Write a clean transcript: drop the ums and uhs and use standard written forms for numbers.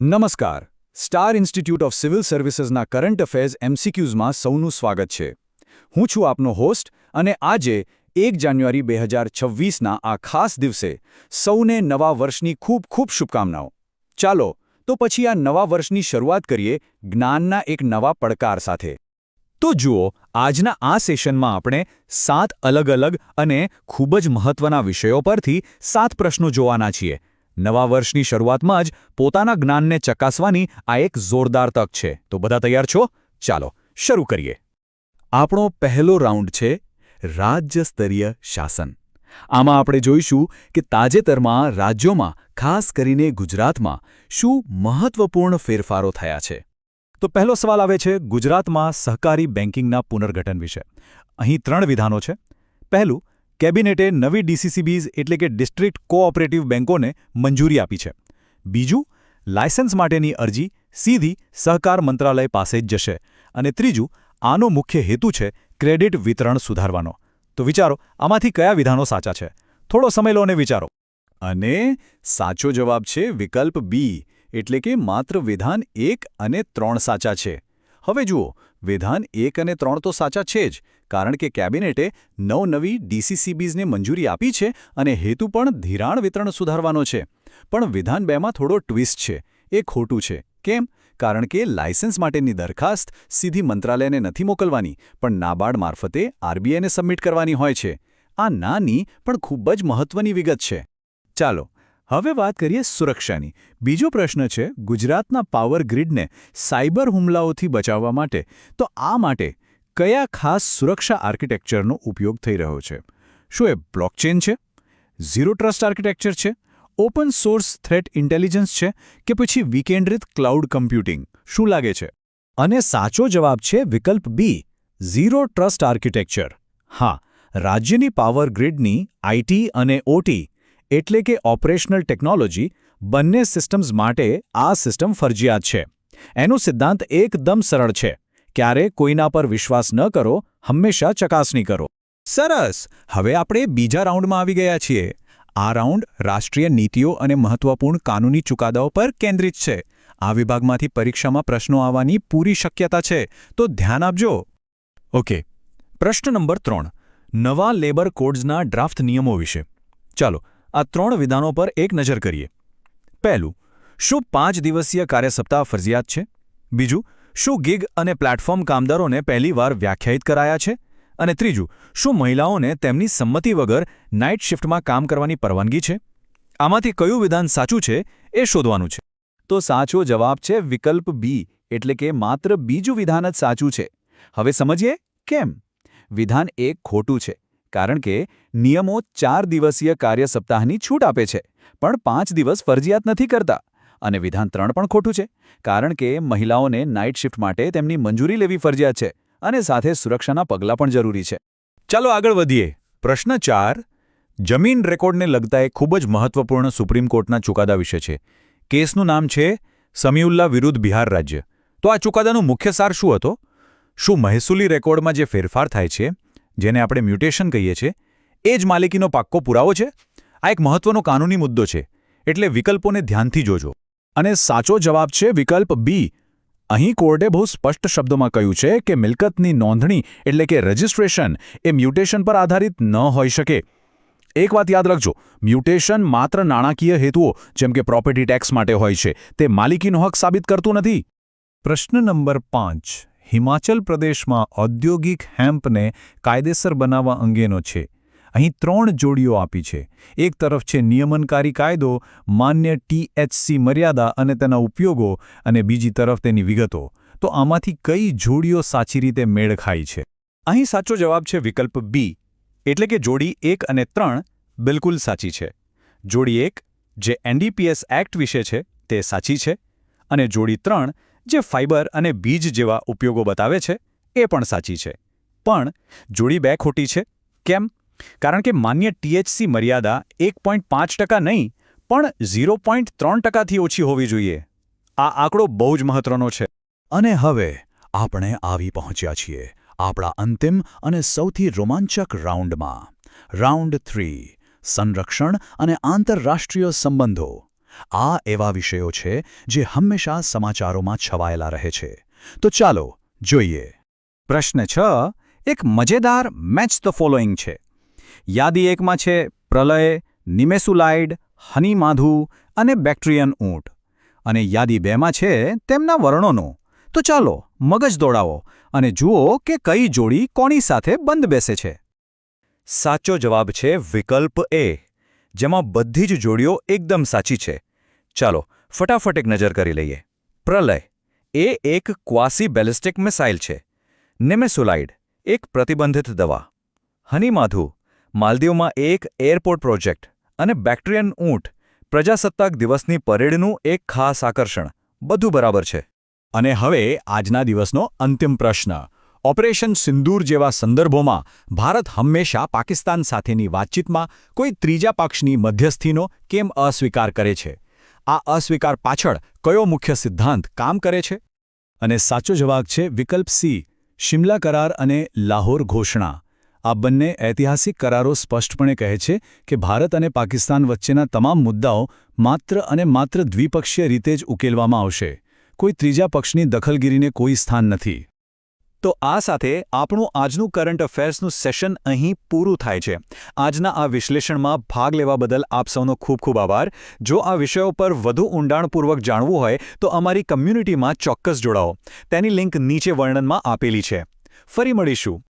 નમસ્કાર. Star institute of civil સર્વિસીસના current affairs એમસીક્યુઝમાં સૌનું સ્વાગત છે. હું છું આપનો હોસ્ટ અને આજે 1 જાન્યુઆરી 2026ના આ ખાસ દિવસે સૌને નવા વર્ષની ખૂબ ખૂબ શુભકામનાઓ. ચાલો તો પછી આ નવા વર્ષની શરૂઆત કરીએ જ્ઞાનના એક નવા પડકાર સાથે. તો જુઓ, આજના આ સેશનમાં આપણે 7 અલગ-અલગ અને ખૂબ જ મહત્વના વિષયો પરથી 7 પ્રશ્નો જોવાના છીએ. નવા વર્ષની શરૂઆતમાં જ પોતાના જ્ઞાનને ચકાસવાની આ એક જોરદાર તક છે. તો બધા તૈયાર છો? ચાલો શરૂ કરીએ. આપણો પહેલો રાઉન્ડ છે રાજ્ય સ્તરીય શાસન. આમાં આપણે જોઈશું કે તાજેતરમાં રાજ્યોમાં, ખાસ કરીને ગુજરાતમાં, શું મહત્વપૂર્ણ ફેરફારો થયા છે. તો પહેલો સવાલ આવે છે ગુજરાતમાં સહકારી બેન્કિંગના પુનર્ગઠન વિશે. અહીં 3 વિધાનો છે. પહેલું, કેબિનેટે નવી ડીસીસીબીઝ એટલે કે ડિસ્ટ્રિક્ટ કોઓપરેટિવ બેન્કોને મંજૂરી આપી છે. બીજું, લાયસન્સ માટેની અરજી સીધી સહકાર મંત્રાલય પાસે જ જશે. અને ત્રીજું, આનો મુખ્ય હેતુ છે ક્રેડિટ વિતરણ સુધારવાનો. તો વિચારો, આમાંથી કયા વિધાનો સાચા છે? થોડો સમય લો અને વિચારો. અને સાચો જવાબ છે વિકલ્પ બી, એટલે કે માત્ર વિધાન 1 અને 3 સાચા છે. હવે જુઓ, વિધાન 1 અને 3 તો સાચા છે જ, કારણ કે કેબિનેટે નવી ડીસીસીબીઝને મંજૂરી આપી છે અને હેતુ પણ ધિરાણ વિતરણ સુધારવાનો છે. પણ વિધાન 2માં થોડો ટ્વિસ્ટ છે. એ ખોટું છે. કેમ? કારણ કે લાયસન્સ માટેની દરખાસ્ત સીધી મંત્રાલયને નથી મોકલવાની, પણ નાબાર્ડ મારફતે આરબીઆઈને સબમિટ કરવાની હોય છે. આ નાની પણ ખૂબ જ મહત્વની વિગત છે. ચાલો હવે વાત કરીએ સુરક્ષાની. બીજો પ્રશ્ન છે ગુજરાતના પાવર ગ્રીડને સાયબર હુમલાઓથી બચાવવા માટે. તો આ માટે કયા ખાસ સુરક્ષા આર્કિટેક્ચરનો ઉપયોગ થઈ રહ્યો છે? શું એ બ્લોકચેન છે, ઝીરો ટ્રસ્ટ આર્કિટેક્ચર છે, ઓપન સોર્સ થ્રેટ ઇન્ટેલિજન્સ છે, કે પછી વિકેન્દ્રિત ક્લાઉડ કમ્પ્યુટિંગ? શું લાગે છે? અને સાચો જવાબ છે વિકલ્પ બી, ઝીરો ટ્રસ્ટ આર્કિટેક્ચર. હા, રાજ્યની પાવર ગ્રીડની આઈટી અને ઓટી એટલે કે ઓપરેશનલ ટેકનોલોજી બંને સિસ્ટમ્સ માટે આ સિસ્ટમ ફરજિયાત છે. એનો સિદ્ધાંત એકદમ સરળ છે. ક્યારે કોઈના પર વિશ્વાસ ન કરો, હંમેશા ચકાસણી કરો. સરસ! હવે આપણે બીજા રાઉન્ડમાં આવી ગયા છીએ. આ રાઉન્ડ રાષ્ટ્રીય નીતિઓ અને મહત્વપૂર્ણ કાનૂની ચુકાદાઓ પર કેન્દ્રિત છે. આ વિભાગમાંથી પરીક્ષામાં પ્રશ્નો આવવાની પૂરી શક્યતા છે, તો ધ્યાન આપજો. ઓકે, પ્રશ્ન નંબર 3, નવા લેબર કોડ્સના ડ્રાફ્ટ નિયમો વિશે. ચાલો આ 3 વિધાનો પર એક નજર કરીએ. પહેલું, શું 5 દિવસીય કાર્યસપ્તાહ ફરજિયાત છે? બીજું, શું ગિગ અને પ્લેટફોર્મ કામદારોને પહેલીવાર વ્યાખ્યાયિત કરાયા છે? અને ત્રીજું, શું મહિલાઓને તેમની સંમતિ વગર નાઇટ શિફ્ટમાં કામ કરવાની પરવાનગી છે? આમાંથી કયું વિધાન સાચું છે એ શોધવાનું છે. તો સાચો જવાબ છે વિકલ્પ બી, એટલે કે માત્ર બીજું વિધાન જ સાચું છે. હવે સમજીએ કેમ. વિધાન 1 ખોટું છે, કારણ કે નિયમો 4 દિવસીય કાર્ય સપ્તાહની છૂટ આપે છે, પણ 5 દિવસ ફરજિયાત નથી કરતા. અને વિધાન 3 પણ ખોટું છે, કારણ કે મહિલાઓને નાઇટ શિફ્ટ માટે તેમની મંજૂરી લેવી ફરજિયાત છે અને સાથે સુરક્ષાના પગલાં પણ જરૂરી છે. ચાલો આગળ વધીએ. પ્રશ્ન 4, જમીન રેકોર્ડને લગતા એક ખૂબ જ મહત્વપૂર્ણ સુપ્રીમ કોર્ટના ચુકાદા વિશે છે. કેસનું નામ છે સમીઉલ્લા વિરુદ્ધ બિહાર રાજ્ય. તો આ ચુકાદાનો મુખ્ય સાર શું હતો? શું મહેસૂલી રેકોર્ડમાં જે ફેરફાર થાય છે, જેને આપણે મ્યુટેશન કહીએ છીએ, એ જ માલિકીનો પાક્કો પુરાવો છે? આ એક મહત્વનો કાનૂની મુદ્દો છે, એટલે વિકલ્પોને ધ્યાનથી જોજો. અને સાચો જવાબ છે વિકલ્પ બી. અહીં કોર્ટે બહુ સ્પષ્ટ શબ્દોમાં કહ્યું છે કે મિલકતની નોંધણી એટલે કે રજિસ્ટ્રેશન એ મ્યુટેશન પર આધારિત ન હોઈ શકે. એક વાત યાદ રાખજો, મ્યુટેશન માત્ર નાણાકીય હેતુઓ જેમ કે પ્રોપર્ટી ટેક્સ માટે હોય છે, તે માલિકીનો હક સાબિત કરતું નથી. પ્રશ્ન નંબર 5, હિમાચલ પ્રદેશમાં ઔદ્યોગિક હેમ્પને કાયદેસર બનાવવા અંગેનો છે. અહીં 3 જોડીઓ આપી છે. એક તરફ છે નિયમનકારી કાયદો, માન્ય THC મર્યાદા અને તેના ઉપયોગો, અને બીજી તરફ તેની વિગતો. તો આમાંથી કઈ જોડીઓ સાચી રીતે મેળ ખાય છે? અહીં સાચો જવાબ છે વિકલ્પ બી, એટલે કે જોડી 1 અને 3 બિલકુલ સાચી છે. જોડી 1 જે NDPS એક્ટ વિશે છે તે સાચી છે, અને જોડી 3 જે ફાઇબર અને બીજ જેવા ઉપયોગો બતાવે છે એ પણ સાચી છે. પણ જોડી 2 ખોટી છે. કેમ? કારણ કે માન્ય THC મર્યાદા 1.5% નહીં, પણ 0.3%થી ઓછી હોવી જોઈએ. આ આંકડો બહુ જ મહત્વનો છે. અને હવે આપણે આવી પહોંચ્યા છીએ આપણા અંતિમ અને સૌથી રોમાંચક રાઉન્ડમાં. રાઉન્ડ 3, સંરક્ષણ અને આંતરરાષ્ટ્રીય સંબંધો. આ એવા વિષયો છે જે હંમેશા સમાચારોમાં છવાયેલા રહે છે. તો ચાલો જોઈએ. પ્રશ્ન 6 એક મજેદાર મેચ ધ ફોલોઈંગ છે. યાદી 1માં છે પ્રલય, નિમેસુલાઇડ, હનીમાધુ અને બેક્ટ્રિયન ઊંટ. અને યાદી 2માં છે તેમના વર્ણનો. તો ચાલો મગજ દોડાવો અને જુઓ કે કઈ જોડી કોની સાથે બંધ બેસે છે. સાચો જવાબ છે વિકલ્પ એ, જેમાં બધી જ જોડીઓ એકદમ સાચી છે. ચાલો ફટાફટ એક નજર કરી લઈએ. પ્રલય એ એક ક્વાસી બેલિસ્ટિક મિસાઇલ છે. નિમેસુલાઇડ એક પ્રતિબંધિત દવા. હનીમાધુ માલદીવમાં એક એરપોર્ટ પ્રોજેક્ટ. અને બેક્ટ્રિયન ઊંટ પ્રજાસત્તાક દિવસની પરેડનું એક ખાસ આકર્ષણ. બધું બરાબર છે. અને હવે આજના દિવસનો અંતિમ પ્રશ્ન. ઓપરેશન સિંદૂર જેવા સંદર્ભોમાં ભારત હંમેશા પાકિસ્તાન સાથેની વાતચીતમાં કોઈ ત્રીજા પક્ષની મધ્યસ્થીનો કેમ અસ્વીકાર કરે છે? આ અસ્વીકાર પાછળ કયો મુખ્ય સિદ્ધાંત કામ કરે છે? અને સાચો જવાબ છે વિકલ્પ સી, શિમલા કરાર અને લાહોર ઘોષણા. આ બંને ઐતિહાસિક કરારો સ્પષ્ટપણે કહે છે કે ભારત અને પાકિસ્તાન વચ્ચેના તમામ મુદ્દાઓ માત્ર અને માત્ર દ્વિપક્ષીય રીતે જ ઉકેલવામાં આવશે. કોઈ ત્રીજા પક્ષની દખલગીરીને કોઈ સ્થાન નથી. તો આ સાથે આપણું આજનું કરંટ અફેર્સનું સેશન અહીં પૂરું થાય છે. આજના આ વિશ્લેષણમાં ભાગ લેવા બદલ આપ સૌનો ખૂબ ખૂબ આભાર. જો આ વિષયો પર વધુ ઊંડાણપૂર્વક જાણવું હોય તો અમારી કમ્યુનિટીમાં ચોક્કસ જોડાઓ. તેની લિંક નીચે વર્ણનમાં આપેલી છે. ફરી મળીશું.